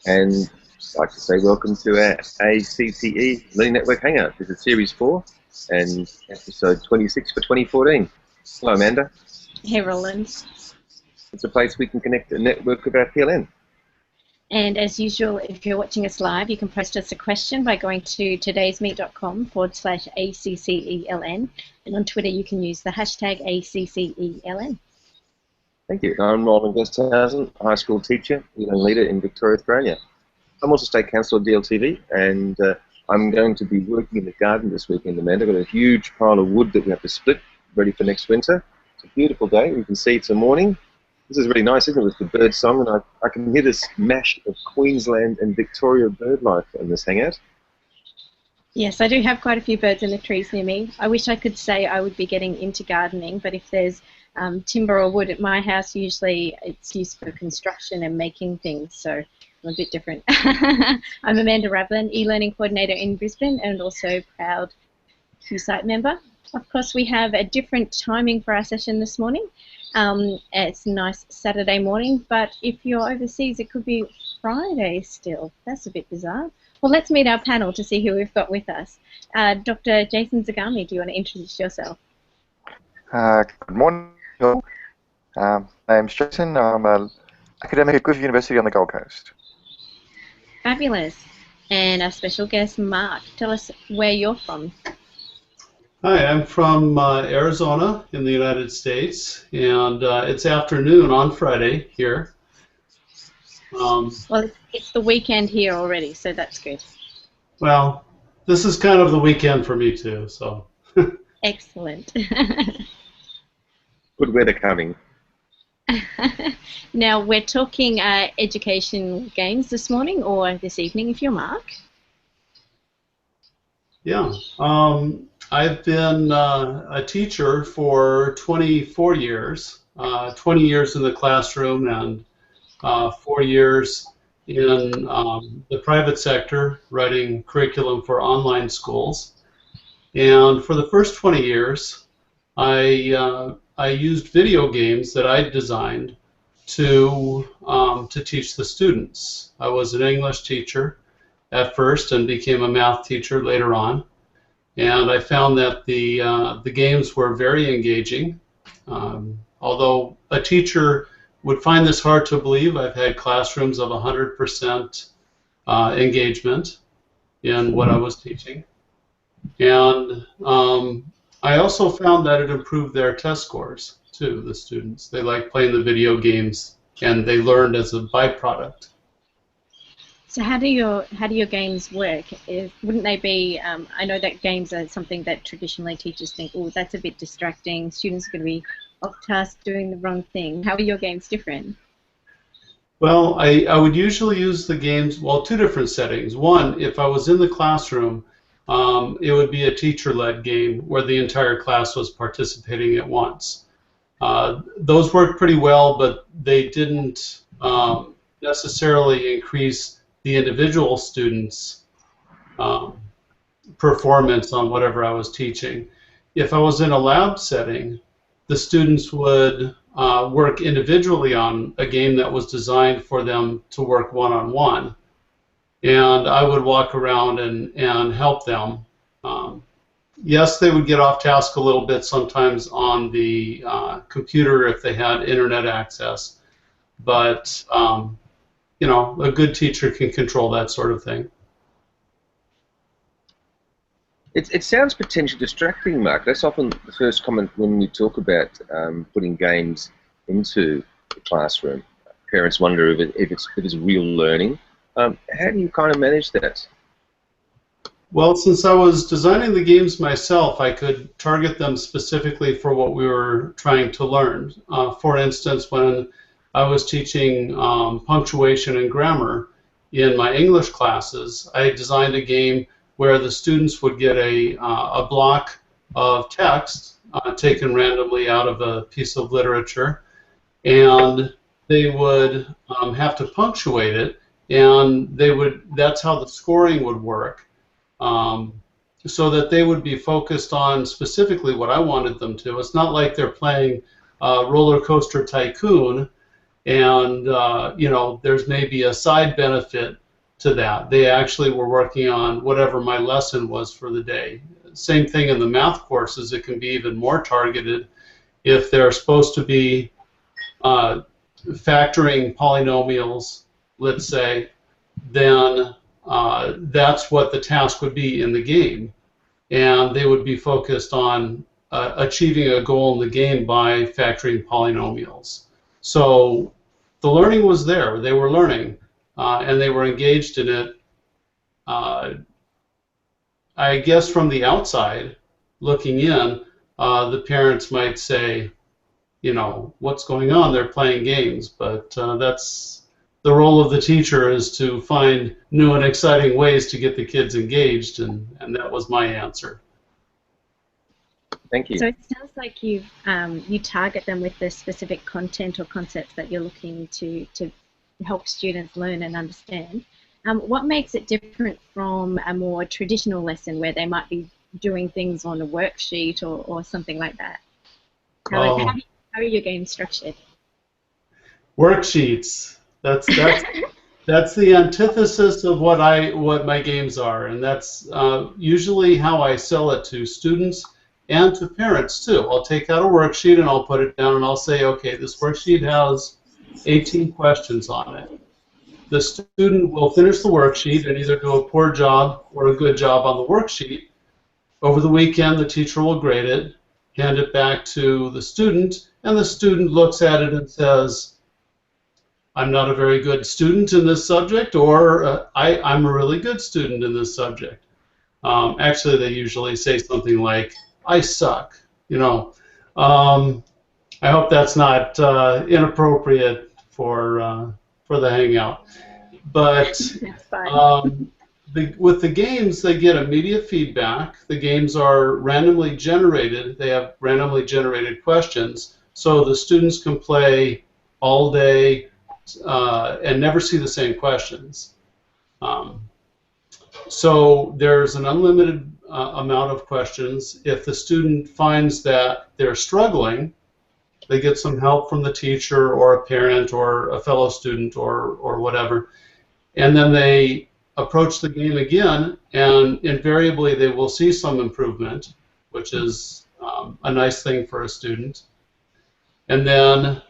And I'd like to say welcome to our ACCE Learning Network Hangout. This is Series 4 and episode 26 for 2014. Hello, Amanda. Hey, Roland. It's a place we can connect a network of our PLN. And as usual, if you're watching us live, you can post us a question by going to todaysmeet.com/ACCELN. And on Twitter, you can use the hashtag ACCELN. Thank you. I'm Roland Gesthuizen, high school teacher, young leader in Victoria, Australia. I'm also state councillor at DLTV, and I'm going to be working in the garden this weekend, Amanda. I've got a huge pile of wood that we have to split, ready for next winter. It's a beautiful day. You can see it's a morning. This is really nice, isn't it, with the bird song, and I can hear this mash of Queensland and Victoria bird life in this hangout. Yes, I do have quite a few birds in the trees near me. I wish I could say I would be getting into gardening, but if there's timber or wood at my house, usually it's used for construction and making things, so I'm a bit different. I'm Amanda Rablin, e-learning coordinator in Brisbane and also proud QSite member. Of course, we have a different timing for our session this morning. It's a nice Saturday morning, but if you're overseas, it could be Friday still. That's a bit bizarre. Well, let's meet our panel to see who we've got with us. Dr. Jason Zagami, do you want to introduce yourself? Good morning. My name's Jason. I'm an academic at Griffith University on the Gold Coast. Fabulous. And our special guest, Mark. Tell us where you're from. Hi, I'm from Arizona in the United States, and it's afternoon on Friday here. Well, it's the weekend here already, so that's good. Well, this is kind of the weekend for me too, so. Excellent. Good weather coming. Now, we're talking education games this morning or this evening, if you're Mark. Yeah. I've been a teacher for 24 years, 20 years in the classroom and 4 years in the private sector, writing curriculum for online schools. And for the first 20 years, I used video games that I designed to teach the students. I was an English teacher at first and became a math teacher later on. And I found that the games were very engaging. Although a teacher would find this hard to believe, I've had classrooms of 100% engagement in what I was teaching. And I also found that it improved their test scores too, the students. They liked playing the video games and they learned as a byproduct. So how do your games work? Wouldn't they be? I know that games are something that traditionally teachers think, oh, that's a bit distracting. Students are going to be off task doing the wrong thing. How are your games different? Well, I would usually use the games, well, two different settings. One, if I was in the classroom, it would be a teacher-led game where the entire class was participating at once. Those worked pretty well, but they didn't necessarily increase the individual students' performance on whatever I was teaching. If I was in a lab setting, the students would work individually on a game that was designed for them to work one-on-one, and I would walk around and help them. Yes, they would get off task a little bit sometimes on the computer if they had internet access, but you know, a good teacher can control that sort of thing. It sounds potentially distracting, Mark. That's often the first comment when you talk about putting games into the classroom. Parents wonder if it's real learning. How do you kind of manage that? Well, since I was designing the games myself, I could target them specifically for what we were trying to learn. For instance, when I was teaching punctuation and grammar in my English classes, I designed a game where the students would get a block of text taken randomly out of a piece of literature, and they would have to punctuate it, and that's how the scoring would work, so that they would be focused on specifically what I wanted them to. It's not like they're playing Roller Coaster Tycoon And you know, there's maybe a side benefit to that. They actually were working on whatever my lesson was for the day. Same thing in the math courses. It can be even more targeted if they're supposed to be factoring polynomials, let's say, then that's what the task would be in the game. And they would be focused on achieving a goal in the game by factoring polynomials. So the learning was there. They were learning, and they were engaged in it. I guess from the outside, looking in, the parents might say, you know, what's going on? They're playing games. But that's the role of the teacher, is to find new and exciting ways to get the kids engaged, and that was my answer. Thank you. So it sounds like you target them with the specific content or concepts that you're looking to help students learn and understand. What makes it different from a more traditional lesson where they might be doing things on a worksheet or something like that? How are your games structured? Worksheets. That's the antithesis of what my games are, and that's usually how I sell it to students and to parents too. I'll take out a worksheet and I'll put it down and I'll say, okay, this worksheet has 18 questions on it. The student will finish the worksheet and either do a poor job or a good job on the worksheet. Over the weekend, the teacher will grade it, hand it back to the student, and the student looks at it and says, I'm not a very good student in this subject, or I'm a really good student in this subject. Actually, they usually say something like, I suck, you know. I hope that's not inappropriate for the Hangout. But with the games, they get immediate feedback. The games are randomly generated. They have randomly generated questions, so the students can play all day and never see the same questions. So there's an unlimited amount of questions. If the student finds that they're struggling, they get some help from the teacher or a parent or a fellow student or whatever, and then they approach the game again, and invariably they will see some improvement, which is a nice thing for a student. And then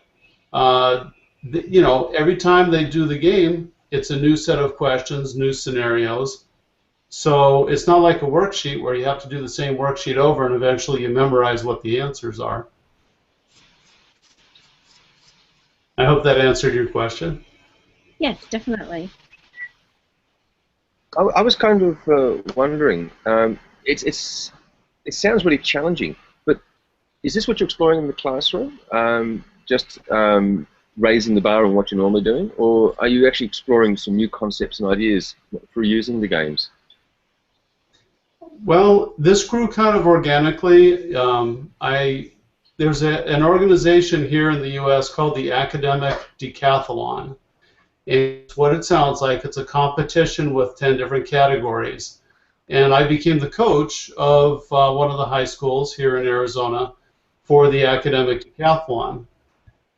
you know, every time they do the game, it's a new set of questions, new scenarios. So it's not like a worksheet where you have to do the same worksheet over and eventually you memorize what the answers are. I hope that answered your question. Yes, definitely. I was kind of wondering, it sounds really challenging, but is this what you're exploring in the classroom? Just raising the bar on what you're normally doing, or are you actually exploring some new concepts and ideas for using the games? Well, this grew kind of organically. There's an organization here in the U.S. called the Academic Decathlon. It's what it sounds like. It's a competition with 10 different categories. And I became the coach of one of the high schools here in Arizona for the Academic Decathlon.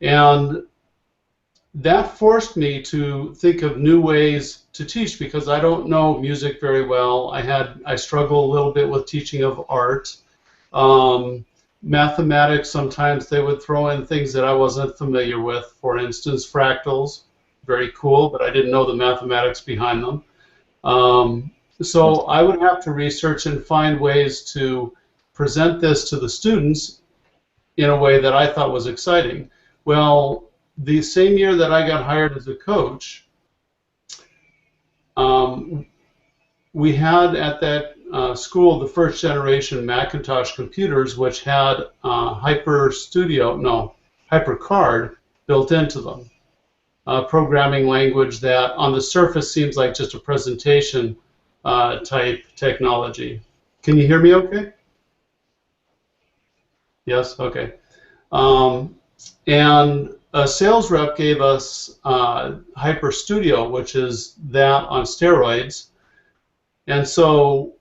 And that forced me to think of new ways to teach, because I don't know music very well. I struggle a little bit with teaching of art. Mathematics, sometimes they would throw in things that I wasn't familiar with. For instance, fractals, very cool, but I didn't know the mathematics behind them. So I would have to research and find ways to present this to the students in a way that I thought was exciting. Well, the same year that I got hired as a coach, we had at that school the first generation Macintosh computers, which had HyperCard built into them. Programming language that on the surface seems like just a presentation type technology. Can you hear me okay? Yes? Okay. And a sales rep gave us HyperStudio, which is that on steroids. And so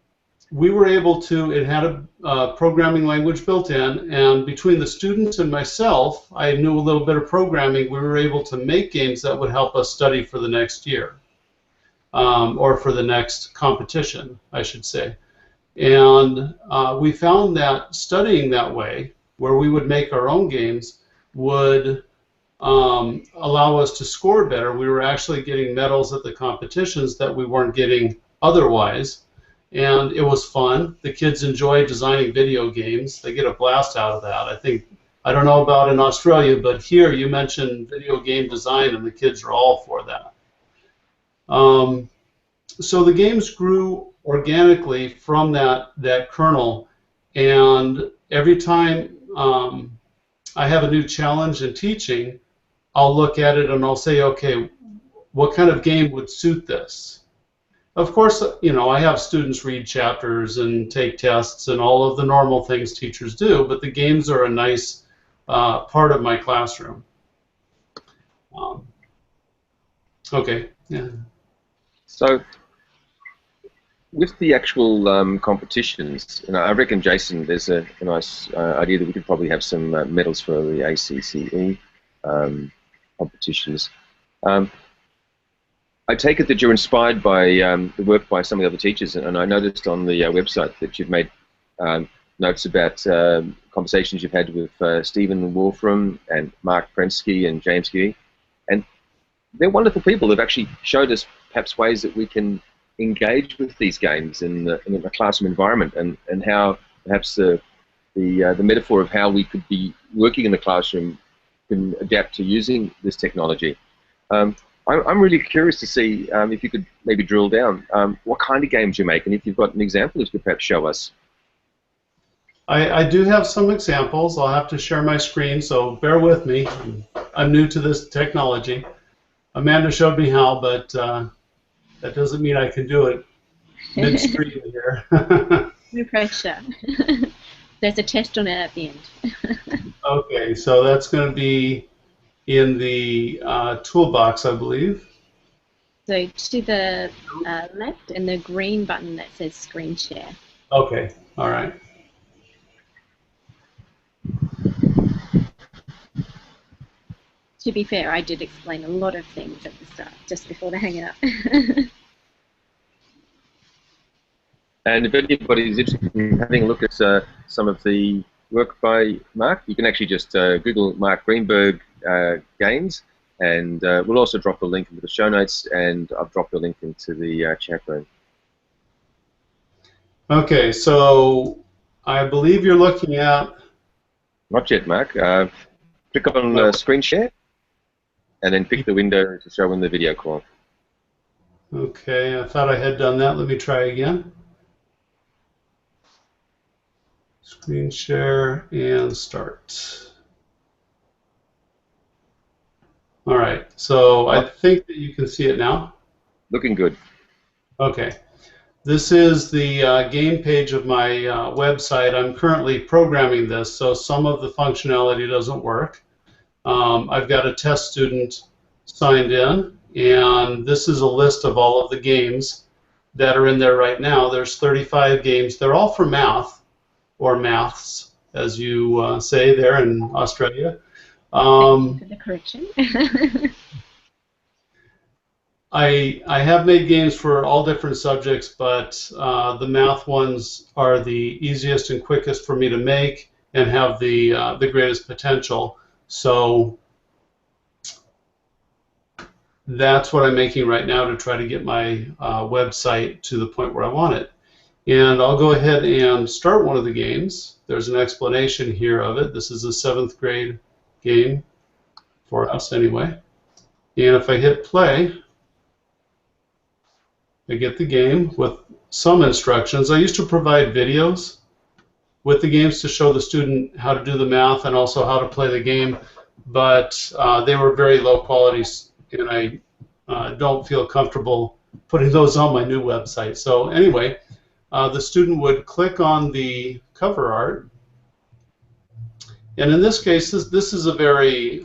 we were able to, it had a programming language built in, and between the students and myself, I knew a little bit of programming, we were able to make games that would help us study for the next year, or for the next competition, I should say. And we found that studying that way, where we would make our own games, would allow us to score better. We were actually getting medals at the competitions that we weren't getting otherwise. And it was fun. The kids enjoy designing video games. They get a blast out of that. I don't know about in Australia, but here you mentioned video game design and the kids are all for that. So the games grew organically from that kernel, and every time I have a new challenge in teaching, I'll look at it and I'll say, okay, what kind of game would suit this? Of course, you know, I have students read chapters and take tests and all of the normal things teachers do, but the games are a nice part of my classroom. Okay, yeah. So, with the actual competitions, you know, I reckon, Jason, there's a nice idea that we could probably have some medals for the ACCE competitions. I take it that you're inspired by the work by some of the other teachers, and I noticed on the website that you've made notes about conversations you've had with Stephen Wolfram and Mark Prensky and James Gee, and they're wonderful people. They've actually showed us perhaps ways that we can engage with these games in a classroom environment, and how perhaps the metaphor of how we could be working in the classroom can adapt to using this technology. I'm really curious to see if you could maybe drill down what kind of games you make, and if you've got an example, you could perhaps show us. I do have some examples. I'll have to share my screen, so bear with me. I'm new to this technology. Amanda showed me how, but that doesn't mean I can do it mid-screen here. No pressure. There's a test on it at the end. Okay, so that's going to be in the toolbox, I believe. So to the left, and the green button that says Screen Share. Okay, all right. To be fair, I did explain a lot of things at the start, just before the Hangout. And if anybody's interested in having a look at some of the work by Mark, you can actually just Google Mark Greenburg games, and we'll also drop a link into the show notes, and I've dropped a link into the chat room. Okay, so I believe you're looking at... Not yet, Mark. Click on Screen Share, and then pick the window to show in the video call. Okay, I thought I had done that. Let me try again. Screen share and start. All right, so I think that you can see it now. Looking good. Okay. This is the game page of my website. I'm currently programming this, so some of the functionality doesn't work. I've got a test student signed in, and this is a list of all of the games that are in there right now. There's 35 games. They're all for math, or maths, as you say there in Australia. Thank you for the correction. I have made games for all different subjects, but the math ones are the easiest and quickest for me to make and have the greatest potential. So that's what I'm making right now to try to get my website to the point where I want it. And I'll go ahead and start one of the games. There's an explanation here of it. This is a 7th grade game for us anyway. And if I hit play, I get the game with some instructions. I used to provide videos with the games to show the student how to do the math and also how to play the game, but they were very low quality, and I don't feel comfortable putting those on my new website. So anyway, the student would click on the cover art, and in this case, this is a very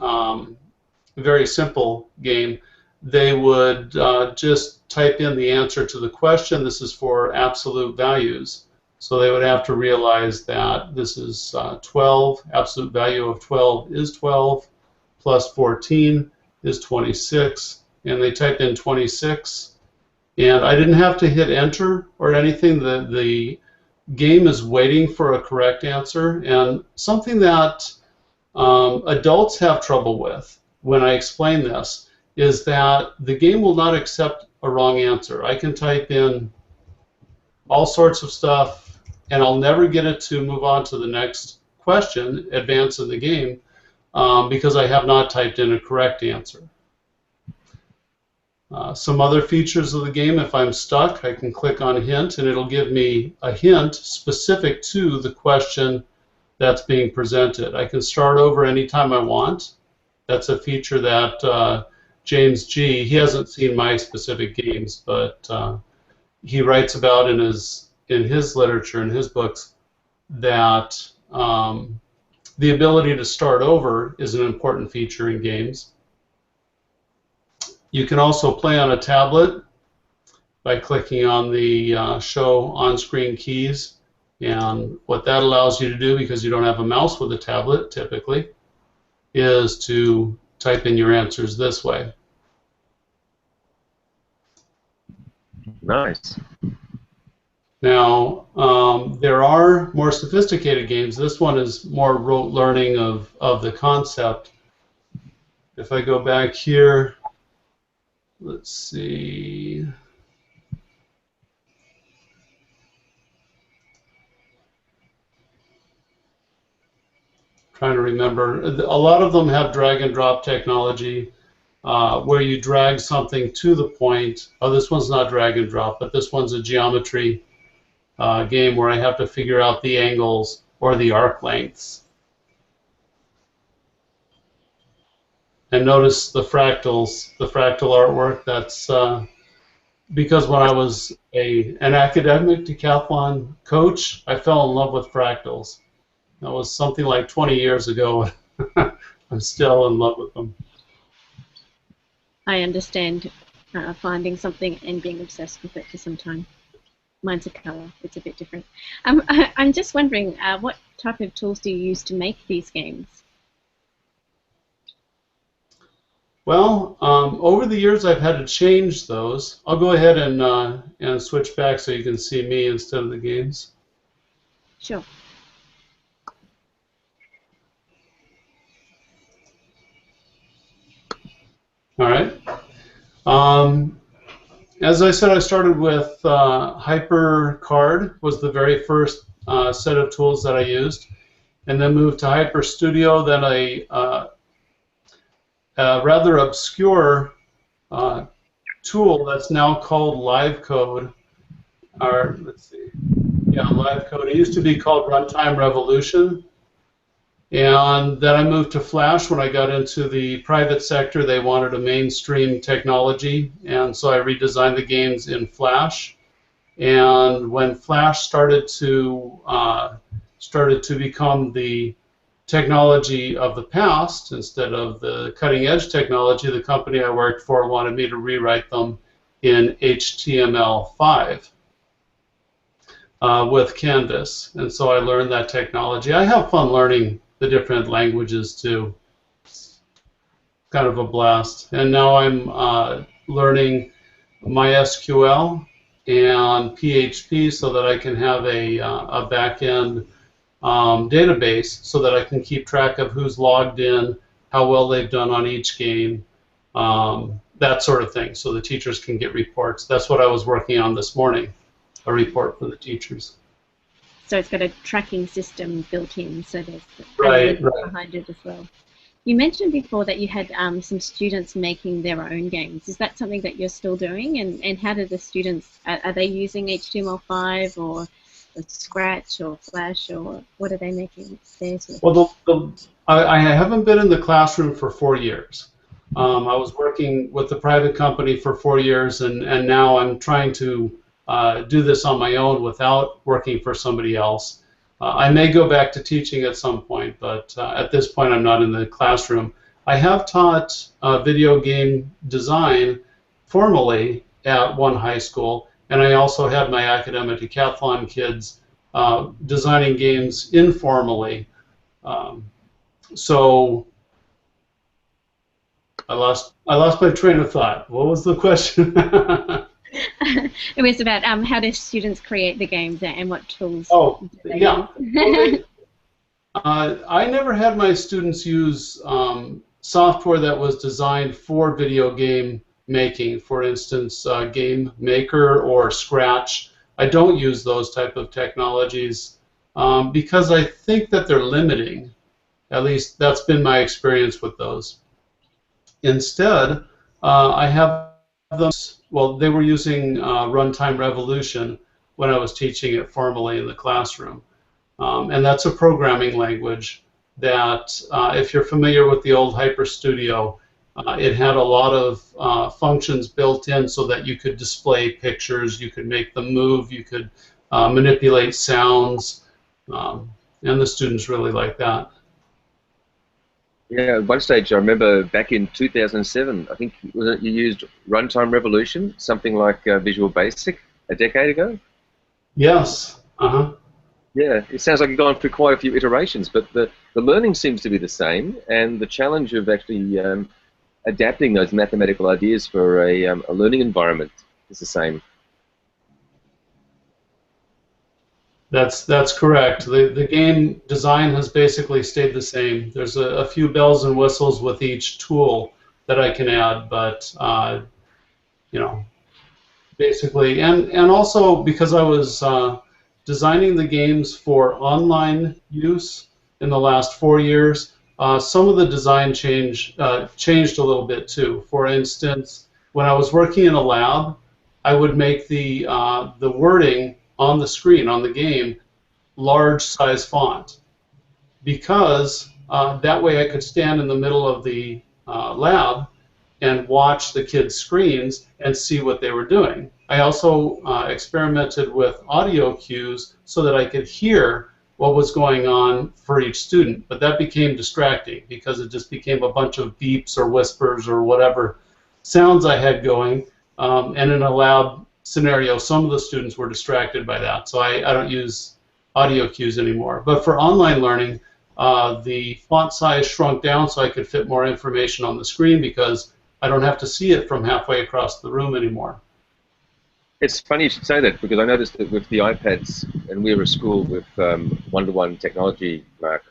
very simple game. They would just type in the answer to the question. This is for absolute values. So they would have to realize that this is 12, absolute value of 12 is 12, plus 14 is 26, and they typed in 26, and I didn't have to hit enter or anything. The game is waiting for a correct answer, and something that adults have trouble with when I explain this is that the game will not accept a wrong answer. I can type in all sorts of stuff, and I'll never get it to move on to the next question, advance in the game, because I have not typed in a correct answer. Some other features of the game, if I'm stuck, I can click on hint, and it'll give me a hint specific to the question that's being presented. I can start over anytime I want. That's a feature that James G., he hasn't seen my specific games, but he writes about in his literature, in his books, that the ability to start over is an important feature in games. You can also play on a tablet by clicking on the show on-screen keys, and what that allows you to do, because you don't have a mouse with a tablet typically, is to type in your answers this way. Nice. Now, there are more sophisticated games. This one is more rote learning of the concept. If I go back here, let's see. Trying to remember. A lot of them have drag and drop technology, where you drag something to the point. Oh, this one's not drag and drop, but this one's a geometry game where I have to figure out the angles or the arc lengths. And notice the fractals, the fractal artwork. That's because when I was an academic decathlon coach, I fell in love with fractals. That was something like 20 years ago. I'm still in love with them. I understand finding something and being obsessed with it for some time. Mine's a colour. It's a bit different. I'm just wondering, what type of tools do you use to make these games? Well, over the years I've had to change those. I'll go ahead and switch back so you can see me instead of the games. Sure. All right. As I said, I started with HyperCard, was the very first set of tools that I used, and then moved to Hyper Studio, then a rather obscure tool that's now called LiveCode, or let's see, yeah, LiveCode. It used to be called Runtime Revolution. And then I moved to Flash when I got into the private sector. They wanted a mainstream technology, and so I redesigned the games in Flash. And when Flash started to become the technology of the past instead of the cutting-edge technology, the company I worked for wanted me to rewrite them in HTML5 with Canvas. And so I learned that technology. I have fun learning the different languages too. It's kind of a blast. And now I'm learning MySQL and PHP so that I can have a back-end database so that I can keep track of who's logged in, how well they've done on each game, that sort of thing, so the teachers can get reports. That's what I was working on this morning, a report for the teachers. So it's got a tracking system built in, so there's right behind it as well. You mentioned before that you had some students making their own games. Is that something that you're still doing? And how do the students, are they using HTML5 or Scratch or Flash, or what are they making theirs with? Well, I haven't been in the classroom for 4 years. I was working with the private company for 4 years, and now I'm trying to do this on my own without working for somebody else. I may go back to teaching at some point, but at this point I'm not in the classroom. I have taught video game design formally at one high school, and I also had my academic decathlon kids designing games informally. So I lost my train of thought. What was the question? It was about how do students create the games and what tools Oh, do they yeah. use? I never had my students use software that was designed for video game making. For instance, Game Maker or Scratch. I don't use those type of technologies because I think that they're limiting. At least that's been my experience with those. Instead, I have them, well, they were using Runtime Revolution when I was teaching it formally in the classroom. And that's a programming language that, if you're familiar with the old Hyper Studio, it had a lot of functions built in so that you could display pictures, you could make them move, you could manipulate sounds, and the students really like that. Yeah, at one stage I remember back in 2007, I think you used Runtime Revolution, something like Visual Basic, a decade ago? Yes. Uh-huh. Yeah, it sounds like you've gone through quite a few iterations, but the learning seems to be the same, and the challenge of actually adapting those mathematical ideas for a learning environment is the same. That's correct. The game design has basically stayed the same. There's a few bells and whistles with each tool that I can add, but you know, basically, and also because I was designing the games for online use in the last 4 years, some of the design changed a little bit too. For instance, when I was working in a lab, I would make the wording on the screen, on the game, large size font, because that way I could stand in the middle of the lab and watch the kids' screens and see what they were doing. I also experimented with audio cues so that I could hear what was going on for each student, but that became distracting because it just became a bunch of beeps or whispers or whatever sounds I had going, and in a lab scenario, some of the students were distracted by that, so I don't use audio cues anymore. But for online learning, the font size shrunk down so I could fit more information on the screen because I don't have to see it from halfway across the room anymore. It's funny you should say that, because I noticed that with the iPads, and we were a school with one-to-one technology, Mark,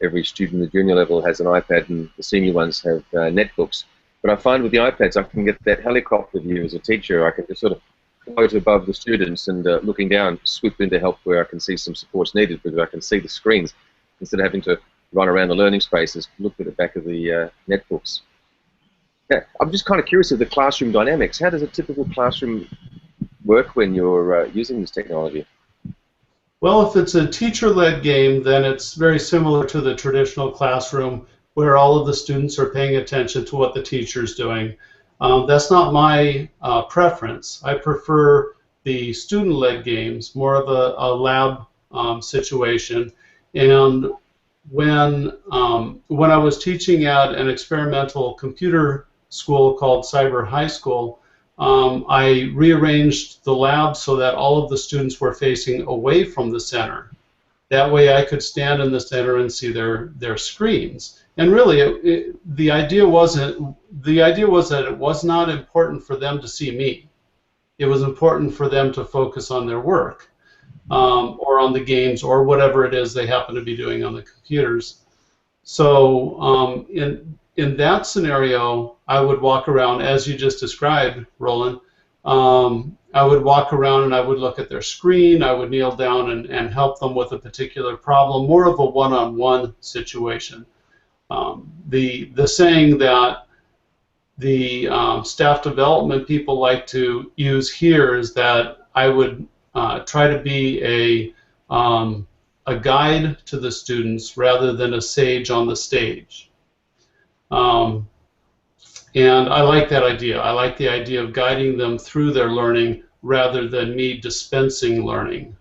every student at the junior level has an iPad and the senior ones have netbooks. But I find with the iPads, I can get that helicopter view as a teacher. I can just sort of float above the students and looking down, swoop in to help where I can see some supports needed, because I can see the screens instead of having to run around the learning spaces, look at the back of the netbooks. Yeah, I'm just kind of curious of the classroom dynamics. How does a typical classroom work when you're using this technology? Well, if it's a teacher-led game, then it's very similar to the traditional classroom where all of the students are paying attention to what the teacher's doing. That's not my preference. I prefer the student-led games, more of a lab situation. And when I was teaching at an experimental computer school called Cyber High School, I rearranged the lab so that all of the students were facing away from the center. That way I could stand in the center and see their screens. And really, the idea was that it was not important for them to see me. It was important for them to focus on their work, or on the games, or whatever it is they happen to be doing on the computers. So in that scenario, I would walk around, as you just described, Roland. I would walk around and I would look at their screen. I would kneel down and help them with a particular problem, more of a one-on-one situation. The saying that the staff development people like to use here is that I would try to be a guide to the students rather than a sage on the stage. And I like that idea. I like the idea of guiding them through their learning rather than me dispensing learning.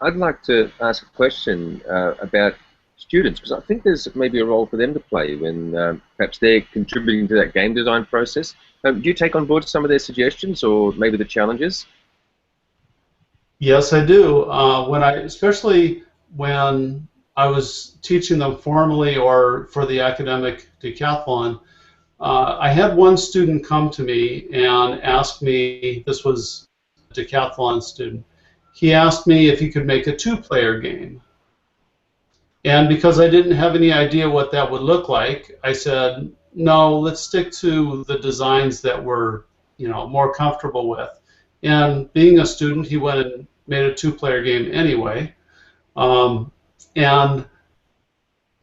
I'd like to ask a question about students, because I think there's maybe a role for them to play when perhaps they're contributing to that game design process. Do you take on board some of their suggestions or maybe the challenges? Yes, I do. Especially when I was teaching them formally or for the academic decathlon, I had one student come to me and ask me, this was a decathlon student, he asked me if he could make a two-player game. And because I didn't have any idea what that would look like, I said, no, let's stick to the designs that we're, more comfortable with. And being a student, he went and made a two-player game anyway. And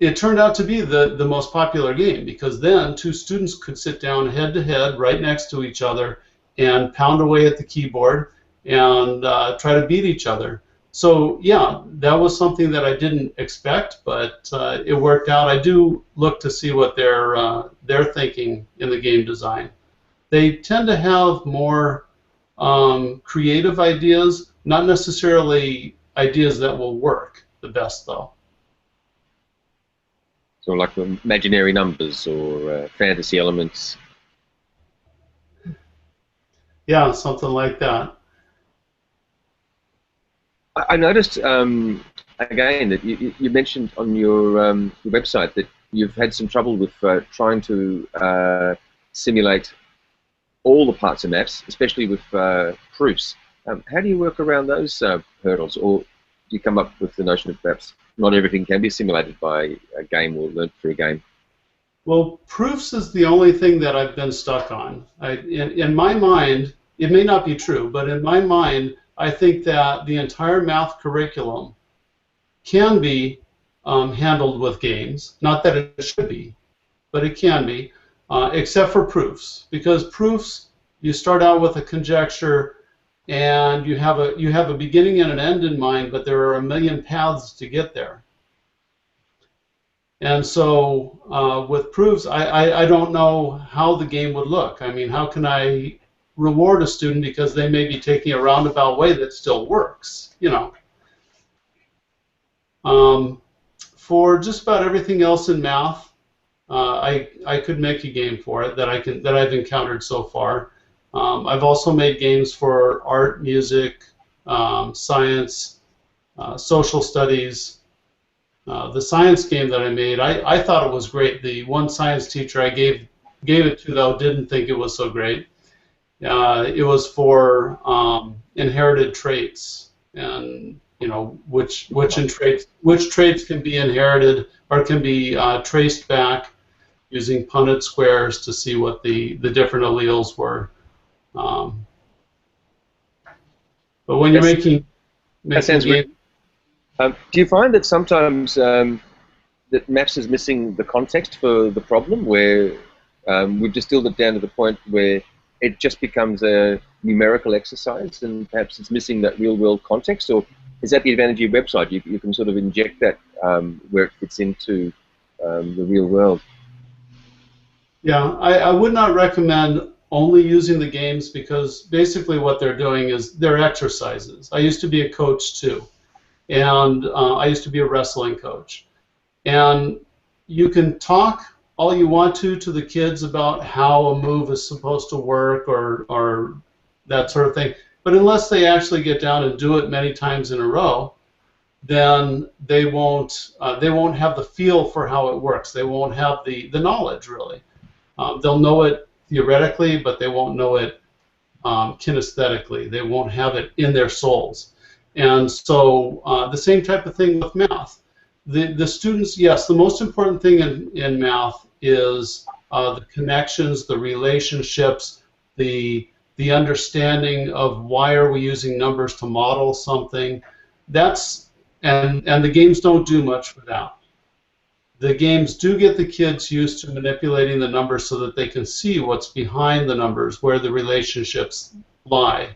it turned out to be the most popular game, because then two students could sit down head-to-head right next to each other and pound away at the keyboard and try to beat each other. So yeah, that was something that I didn't expect, but it worked out. I do look to see what they're thinking in the game design. They tend to have more creative ideas, not necessarily ideas that will work the best, though. So like imaginary numbers or fantasy elements. Yeah, something like that. I noticed again that you mentioned on your website that you've had some trouble with trying to simulate all the parts of maths, especially with proofs. How do you work around those hurdles, or do you come up with the notion of perhaps not everything can be simulated by a game or learned through a game? Well, proofs is the only thing that I've been stuck on. In my mind, it may not be true, but in my mind, I think that the entire math curriculum can be handled with games. Not that it should be, but it can be, except for proofs. Because proofs, you start out with a conjecture, and you have a beginning and an end in mind, but there are a million paths to get there. And so with proofs, I don't know how the game would look. I mean, how can I reward a student because they may be taking a roundabout way that still works, For just about everything else in math, I could make a game for it that I've encountered so far. I've also made games for art, music, science, social studies. The science game that I made, I thought it was great. The one science teacher I gave it to, though, didn't think it was so great. It was for inherited traits, and which traits can be inherited or can be traced back using Punnett squares to see what the different alleles were. But when you're making that sounds games, do you find that sometimes that maths is missing the context for the problem, where we've distilled it down to the point where it just becomes a numerical exercise, and perhaps it's missing that real-world context? Or is that the advantage of your website? You can sort of inject that where it fits into the real world. Yeah, I would not recommend only using the games, because basically what they're doing is they're exercises. I used to be a coach too, and I used to be a wrestling coach. And you can talk all you want to the kids about how a move is supposed to work or that sort of thing, but unless they actually get down and do it many times in a row, then they won't have the feel for how it works. They won't have the knowledge, really. They'll know it theoretically, but they won't know it kinesthetically. They won't have it in their souls. And so the same type of thing with math. The students, yes, the most important thing in math is the connections, the relationships, the understanding of why are we using numbers to model something. And the games don't do much for that. The games do get the kids used to manipulating the numbers so that they can see what's behind the numbers, where the relationships lie.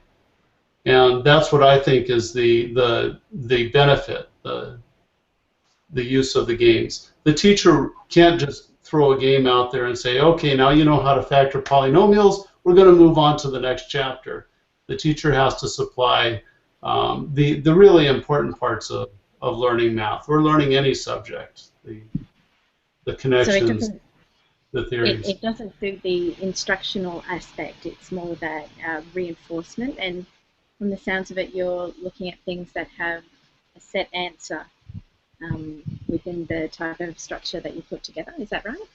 And that's what I think is the benefit, the use of the games. The teacher can't just throw a game out there and say, okay, now you know how to factor polynomials, we're going to move on to the next chapter. The teacher has to supply the really important parts of learning math, or learning any subject, the connections. the theories. It doesn't do the instructional aspect. It's more that reinforcement. And from the sounds of it, you're looking at things that have a set answer within the type of structure that you put together. Is that right?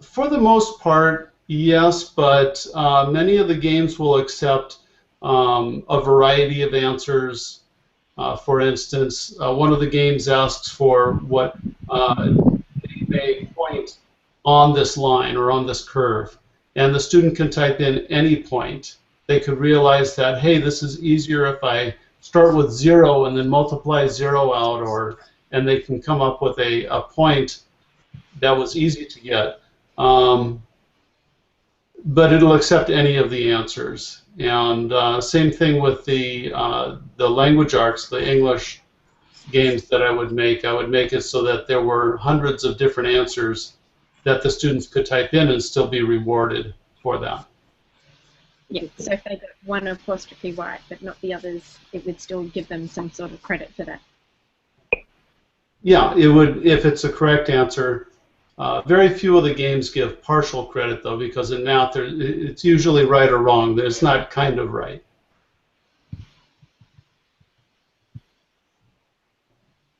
For the most part, yes, but many of the games will accept a variety of answers. For instance, one of the games asks for what they point on this line or on this curve, and the student can type in any point. They could realize that, hey, this is easier if I start with 0 and then multiply 0 out, and they can come up with a point that was easy to get. But it'll accept any of the answers. And same thing with the language arts, the English games that I would make. I would make it so that there were hundreds of different answers that the students could type in and still be rewarded for that. Yeah, so if they got one apostrophe right, but not the others, it would still give them some sort of credit for that. Yeah, it would, if it's a correct answer. Very few of the games give partial credit, though, because in math, it's usually right or wrong. It's not kind of right.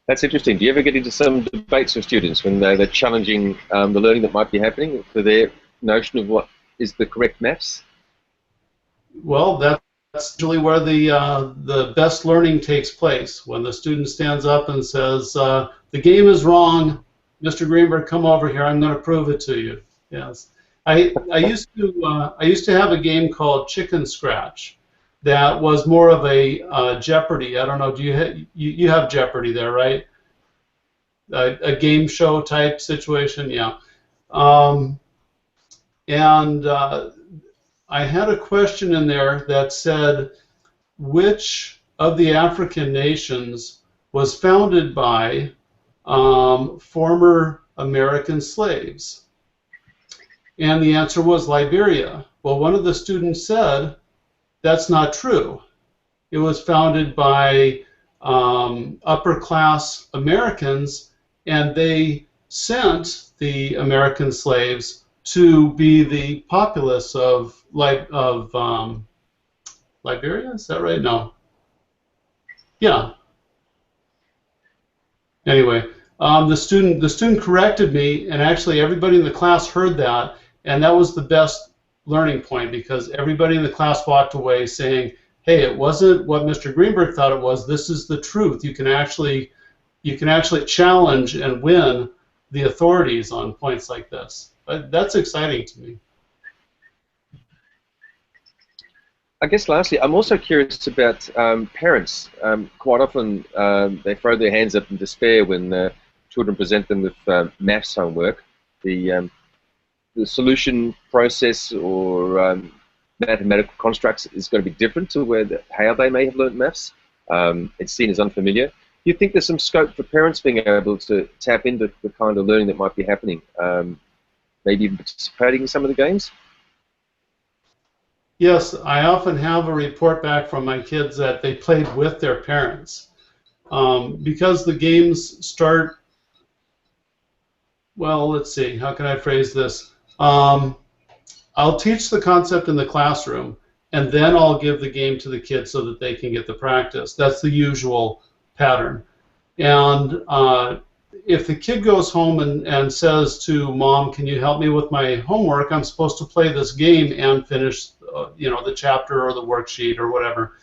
That's interesting. Do you ever get into some debates with students when they're challenging the learning that might be happening for their notion of what is the correct maths? Well, that's usually where the best learning takes place, when the student stands up and says, the game is wrong. Mr. Greenburg, come over here. I'm going to prove it to you. Yes, I used to have a game called Chicken Scratch, that was more of a Jeopardy. I don't know. Do you have Jeopardy there, right? A game show type situation, yeah. And I had a question in there that said, which of the African nations was founded by former American slaves? And the answer was Liberia. Well, one of the students said, that's not true. It was founded by upper-class Americans, and they sent the American slaves to be the populace of Liberia. Is that right? No. Yeah. Anyway, the student corrected me, and actually everybody in the class heard that, and that was the best learning point, because everybody in the class walked away saying, hey, it wasn't what Mr. Greenburg thought it was. This is the truth. You can actually challenge and win the authorities on points like this. That's exciting to me. I guess lastly, I'm also curious about parents. Quite often they throw their hands up in despair when children present them with maths homework. The solution process or mathematical constructs is going to be different to how they may have learned maths. It's seen as unfamiliar. Do you think there's some scope for parents being able to tap into the kind of learning that might be happening, maybe even participating in some of the games? Yes, I often have a report back from my kids that they played with their parents. Because the games start, well, let's see, how can I phrase this? I'll teach the concept in the classroom, and then I'll give the game to the kids so that they can get the practice. That's the usual pattern. And if the kid goes home and says to mom, can you help me with my homework, I'm supposed to play this game and finish the chapter or the worksheet or whatever.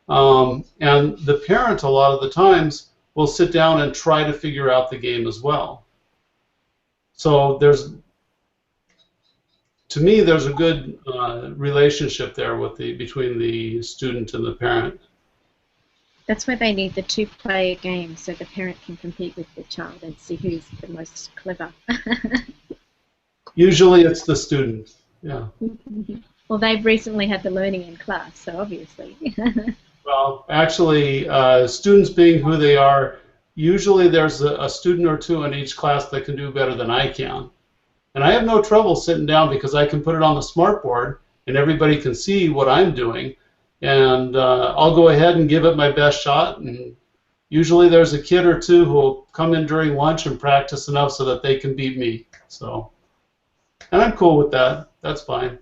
And the parent, a lot of the times, will sit down and try to figure out the game as well. So to me, there's a good relationship there between the student and the parent. That's where they need the two-player game, so the parent can compete with the child and see who's the most clever. Usually it's the student, yeah. Well, they've recently had the learning in class, so obviously. Well, actually, students being who they are, usually there's a student or two in each class that can do better than I can. And I have no trouble sitting down because I can put it on the smartboard and everybody can see what I'm doing. And I'll go ahead and give it my best shot. And usually there's a kid or two who will come in during lunch and practice enough so that they can beat me. So And I'm cool with that. That's fine.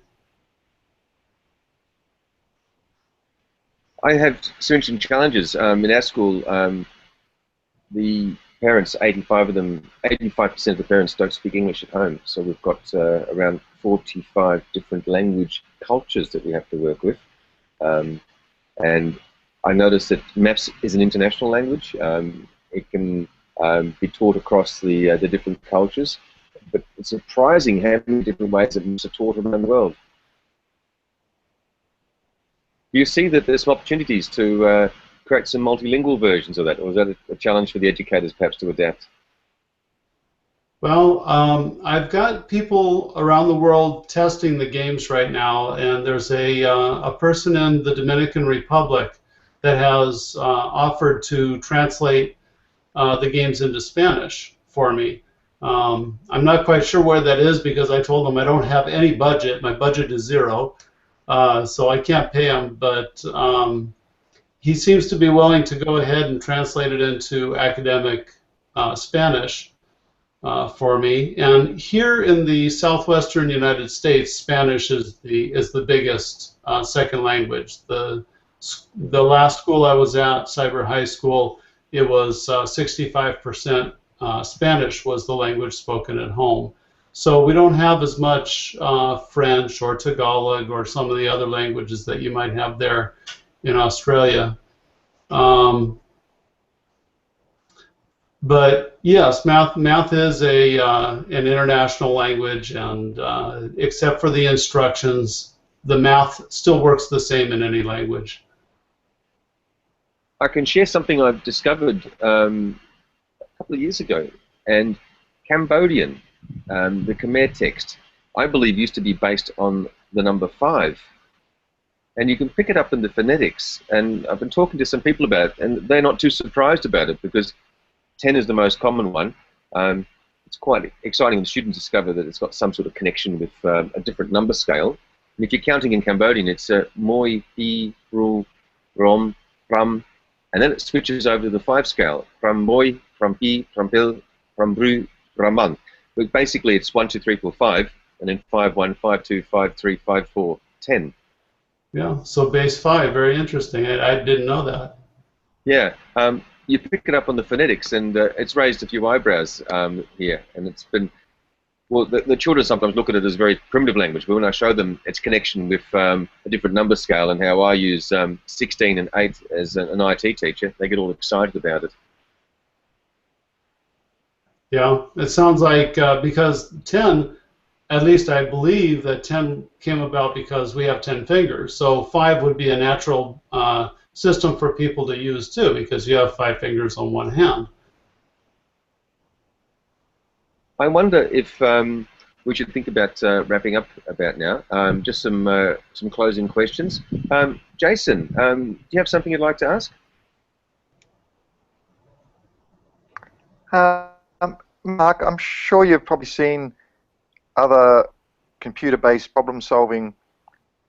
I have some interesting challenges. In our school, the parents, 85% of the parents don't speak English at home. So we've got around 45 different language cultures that we have to work with. And I noticed that maths is an international language. It can be taught across the different cultures, but it's surprising how many different ways that maths are taught around the world. Do you see that there's some opportunities to create some multilingual versions of that, or is that a challenge for the educators perhaps to adapt? Well, I've got people around the world testing the games right now, and there's a person in the Dominican Republic that has offered to translate the games into Spanish for me. I'm not quite sure where that is because I told them I don't have any budget. My budget is zero, so I can't pay him, but he seems to be willing to go ahead and translate it into academic Spanish for me. And here in the southwestern United States, Spanish is the biggest second language. The last school I was at, Cyber High School, it was 65% Spanish was the language spoken at home. So we don't have as much French or Tagalog or some of the other languages that you might have there in Australia. But yes, math is an international language, and except for the instructions, the math still works the same in any language. I can share something I've discovered a couple of years ago, and Cambodian, the Khmer text, I believe used to be based on the number 5. And you can pick it up in the phonetics, and I've been talking to some people about it, and they're not too surprised about it because 10 is the most common one. It's quite exciting when the students discover that it's got some sort of connection with a different number scale. And if you're counting in Cambodian, it's moi, pi, ru, rom, ram, and then it switches over to the 5 scale, from moi, from pi, from pil, from bru, raman. But basically it's 1, 2, 3, 4, 5, and then 5, 1, 5, 2, 5, 3, 5, 4, 10. Yeah, so base 5, very interesting. I didn't know that. Yeah, you pick it up on the phonetics, and it's raised a few eyebrows here, and it's been, well, the children sometimes look at it as very primitive language, but when I show them its connection with a different number scale and how I use 16 and 8 as an IT teacher, they get all excited about it. Yeah, it sounds like because 10, at least I believe that 10 came about because we have 10 fingers, so 5 would be a natural system for people to use too, because you have 5 fingers on one hand. I wonder if we should think about wrapping up about now. Just some closing questions. Jason, do you have something you'd like to ask? Mark, I'm sure you've probably seen other computer-based problem-solving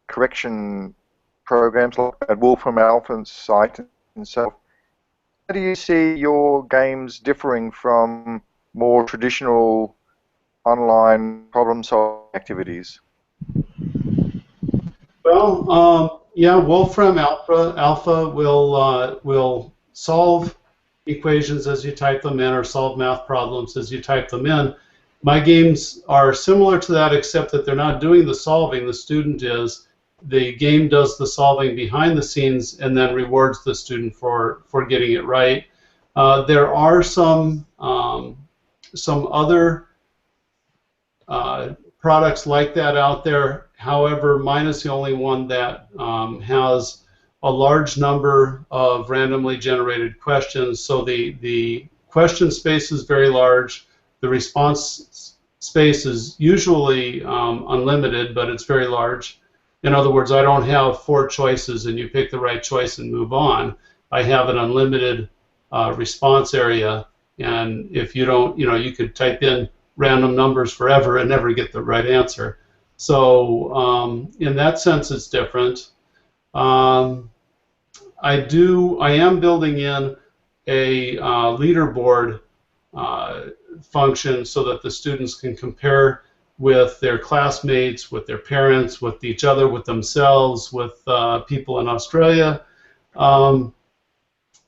correction programs like Wolfram Alpha's site and so. How do you see your games differing from more traditional online problem-solving activities? Well, yeah, Wolfram Alpha will solve equations as you type them in, or solve math problems as you type them in. My games are similar to that, except that they're not doing the solving. The student is. The game does the solving behind the scenes and then rewards the student for getting it right. There are some other products like that out there. However, mine is the only one that has a large number of randomly generated questions. So the question space is very large. The response space is usually unlimited, but it's very large. In other words, I don't have 4 choices and you pick the right choice and move on. I have an unlimited response area, and if you don't, you could type in random numbers forever and never get the right answer. So in that sense, it's different. I am building in a leaderboard function so that the students can compare with their classmates, with their parents, with each other, with themselves, with people in Australia. I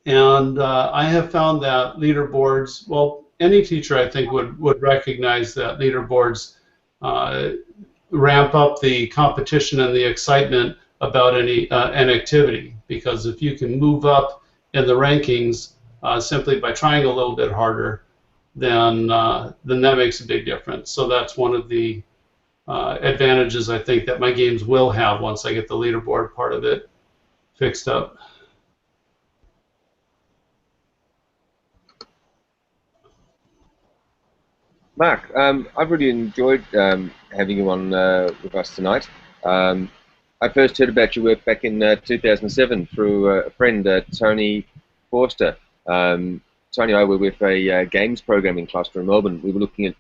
have found that leaderboards, well, any teacher I think would recognize that leaderboards ramp up the competition and the excitement about an activity, because if you can move up in the rankings simply by trying a little bit harder, then that makes a big difference. So that's one of the advantages I think that my games will have once I get the leaderboard part of it fixed up. Mark, I've really enjoyed having you on with us tonight. I first heard about your work back in 2007 through a friend, Tony Forster. Tony and I were with a games programming cluster in Melbourne. We were looking at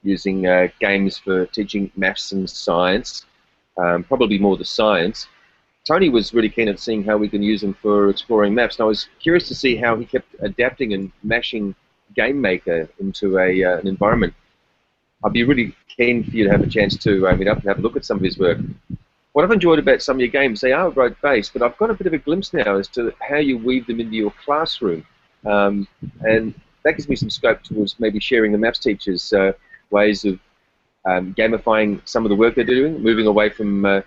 using games for teaching maths and science, probably more the science. Tony was really keen at seeing how we can use them for exploring maps, and I was curious to see how he kept adapting and mashing Game Maker into an environment. I'd be really keen for you to have a chance to meet up and have a look at some of his work. What I've enjoyed about some of your games, they are rote-based, but I've got a bit of a glimpse now as to how you weave them into your classroom. And that gives me some scope towards maybe sharing the maths teachers ways of gamifying some of the work they're doing, moving away from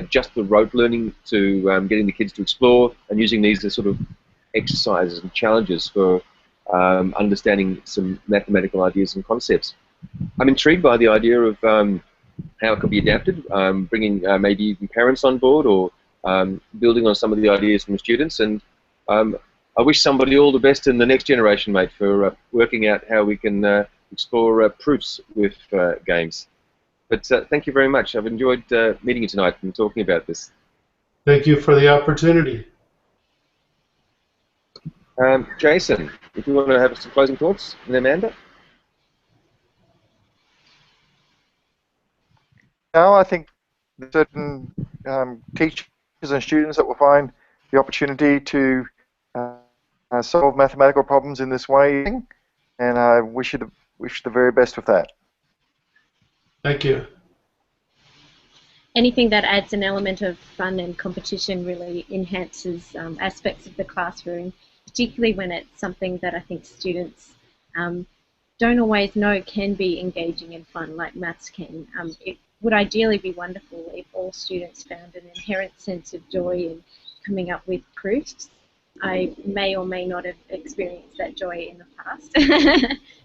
just the rote learning to getting the kids to explore, and using these as sort of exercises and challenges for understanding some mathematical ideas and concepts. I'm intrigued by the idea of how it could be adapted, bringing maybe even parents on board, or building on some of the ideas from the students. And I wish somebody all the best in the next generation, mate, for working out how we can explore proofs with games. But thank you very much. I've enjoyed meeting you tonight and talking about this. Thank you for the opportunity. Jason, if you want to have some closing thoughts, and Amanda? No, I think certain teachers and students that will find the opportunity to solve mathematical problems in this way, and I wish the very best with that. Thank you. Anything that adds an element of fun and competition really enhances aspects of the classroom, particularly when it's something that I think students don't always know can be engaging and fun, like maths can. It would ideally be wonderful if all students found an inherent sense of joy in coming up with proofs. I may or may not have experienced that joy in the past.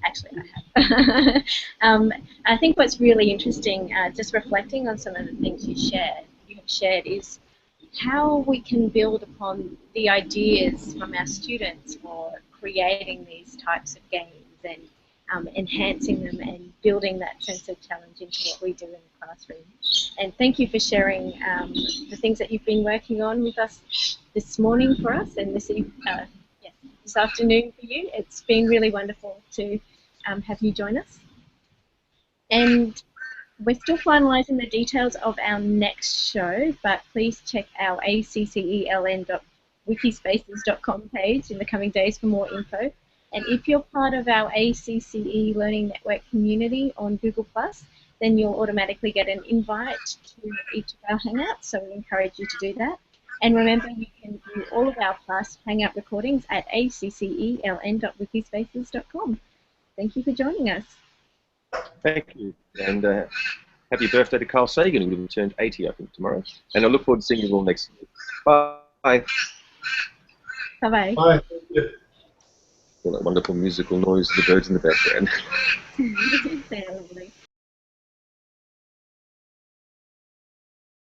Actually, I have. I think what's really interesting, just reflecting on some of the things you have shared, is how we can build upon the ideas from our students for creating these types of games and enhancing them and building that sense of challenge into what we do in the classroom. And thank you for sharing the things that you've been working on with us this morning for us, and this afternoon for you. It's been really wonderful to have you join us. And we're still finalising the details of our next show, but please check our ACCELN.wikispaces.com page in the coming days for more info. And if you're part of our ACCE Learning Network community on Google+, then you'll automatically get an invite to each of our Hangouts, so we encourage you to do that. And remember, you can view all of our past Hangout recordings at acceln.wikispaces.com. Thank you for joining us. Thank you. And happy birthday to Carl Sagan, who will have turned 80, I think, tomorrow. And I look forward to seeing you all next week. Bye. Bye-bye. Bye. All that wonderful musical noise of the birds in the background. They are lovely.